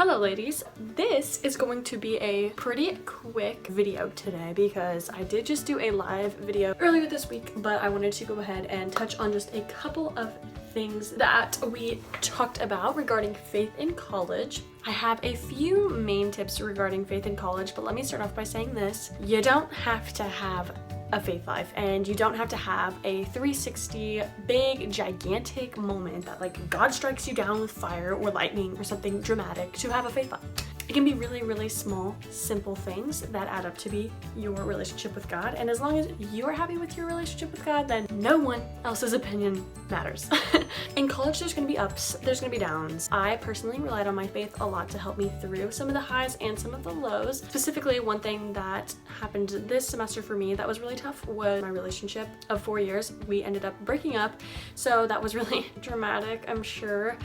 Hello ladies, this is going to be a pretty quick video today because I did just do a live video earlier this week, but I wanted to go ahead and touch on just a couple of things that we talked about regarding faith in college. I have a few main tips regarding faith in college, but let me start off by saying this. You don't have to have a faith life, and you don't have to have a 360 big gigantic moment that like God strikes you down with fire or lightning or something dramatic to have a faith life. It can be really small, simple things that add up to be your relationship with God. And as long as you are happy with your relationship with God, then no one else's opinion matters. In college, there's going to be ups, there's going to be downs. I personally relied on my faith a lot to help me through some of the highs and some of the lows. Specifically, one thing that happened this semester for me that was really tough was my relationship of 4 years. We ended up breaking up, so that was really dramatic, I'm sure.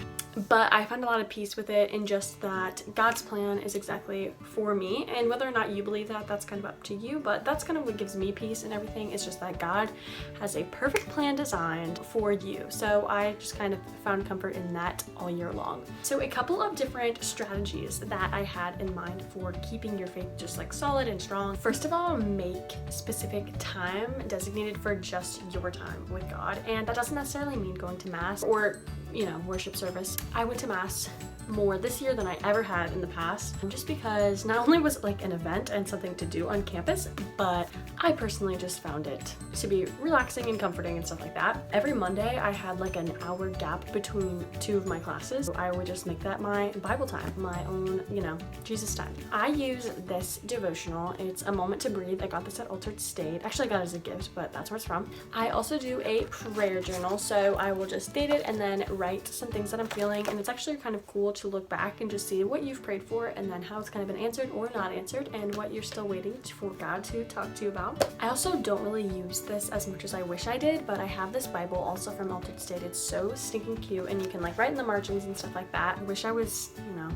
But I found a lot of peace with it in just that God's plan is exactly for me, and whether or not you believe that, that's kind of up to you, but that's kind of what gives me peace and everything. It's just that God has a perfect plan designed for you. So I just kind of found comfort in that all year long. So a couple of different strategies that I had in mind for keeping your faith just like solid and strong. First of all, make specific time designated for just your time with God. And that doesn't necessarily mean going to mass or worship service. I went to mass more this year than I ever had in the past, just because not only was it like an event and something to do on campus, but I personally just found it to be relaxing and comforting and stuff like that. Every Monday I had like an hour gap between two of my classes. So I would just make that my Bible time, my own, Jesus time. I use this devotional. It's a moment to breathe. I got this at Altered State. Actually, I got it as a gift, but that's where it's from. I also do a prayer journal, so I will just date it and then write some things that I'm feeling, and it's actually kind of cool to look back and just see what you've prayed for and then how it's kind of been answered or not answered and what you're still waiting for God to talk to you about. I also don't really use this as much as I wish I did, but I have this Bible also from Altered State. It's so stinking cute, and you can like write in the margins and stuff like that. I wish I was,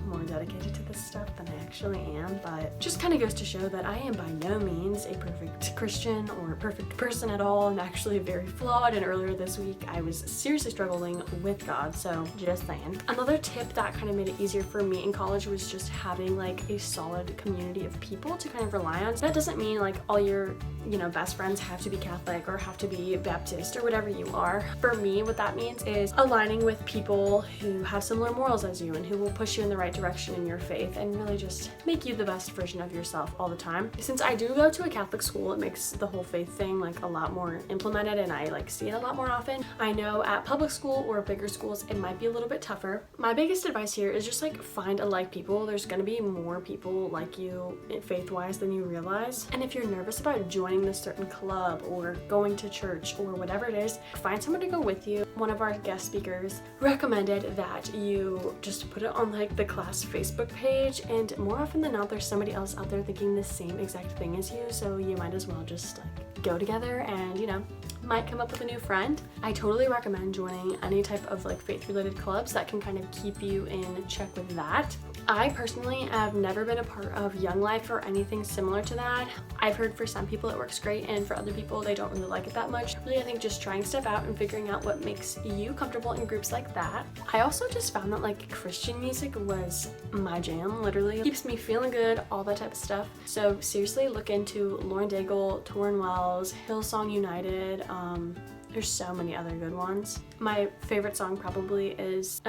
more dedicated to this stuff than I actually am, but just kind of goes to show that I am by no means a perfect Christian or a perfect person at all. I'm actually very flawed, and earlier this week I was seriously struggling with God, so just saying. Another tip that kind of made it easier for me in college was just having like a solid community of people to kind of rely on. So that doesn't mean like all your best friends have to be Catholic or have to be Baptist or whatever you are. For me, what that means is aligning with people who have similar morals as you and who will push you in the right direction in your faith and really just make you the best version of yourself all the time. Since I do go to a Catholic school, it makes the whole faith thing like a lot more implemented, and I like see it a lot more often. I know at public school or bigger schools it might be a little bit tougher. My biggest advice here is just like find alike people. There's gonna be more people like you faith-wise than you realize, and if you're nervous about joining this certain club or going to church or whatever it is, find someone to go with you. One of our guest speakers recommended that you just put it on like the class Facebook page, and more often than not there's somebody else out there thinking the same exact thing as you, so you might as well just like go together and might come up with a new friend. I totally recommend joining any type of like faith related clubs that can kind of keep you in check with that. I personally have never been a part of Young Life or anything similar to that. I've heard for some people it works great, and for other people they don't really like it that much. Really, I think just trying stuff out and figuring out what makes you comfortable in groups like that. I also just found that like Christian music was my jam. Literally keeps me feeling good, all that type of stuff. So seriously look into Lauren Daigle, Torrin Wells, Hillsong United. There's so many other good ones. My favorite song probably is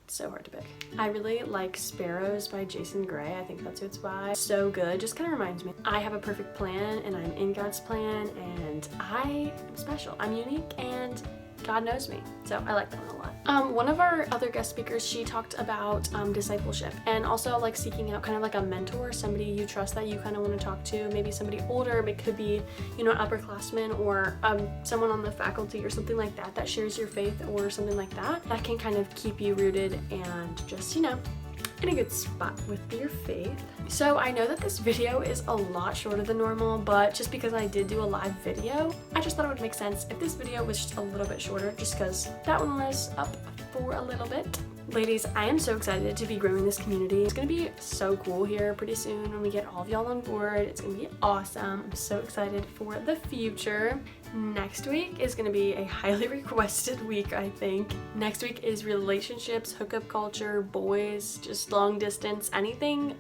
so hard to pick. I really like Sparrows by Jason Gray. I think that's who it's by. So good. Just kind of reminds me I have a perfect plan and I'm in God's plan, and I am special. I'm unique and God knows me. So I like that one a lot. One of our other guest speakers, she talked about discipleship and also like seeking out kind of like a mentor, somebody you trust that you kind of want to talk to, maybe somebody older. It could be, an upperclassman or someone on the faculty or something like that that shares your faith or something like that. That can kind of keep you rooted and just, in a good spot with your faith. So I know that this video is a lot shorter than normal, but just because I did do a live video, I just thought it would make sense if this video was just a little bit shorter, just because that one was up for a little bit. Ladies, I am so excited to be growing this community. It's gonna be so cool here pretty soon when we get all of y'all on board. It's gonna be awesome. I'm so excited for the future. Next week is gonna be a highly requested week, I think. Next week is relationships, hookup culture, boys, just long distance, anything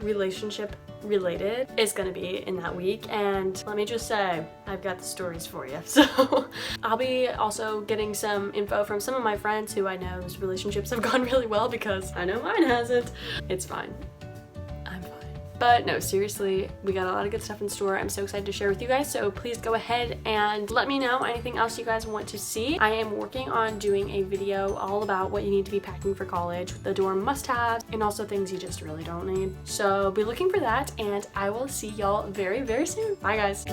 relationship related is gonna be in that week. And let me just say, I've got the stories for you. So I'll be also getting some info from some of my friends who I know's relationships have gone really well, because I know mine hasn't. It's fine. I'm fine. But no, seriously, we got a lot of good stuff in store. I'm so excited to share with you guys, so please go ahead and let me know anything else you guys want to see. I am working on doing a video all about what you need to be packing for college, the dorm must-haves, and also things you just really don't need. So be looking for that, and I will see y'all very, very soon. Bye, guys.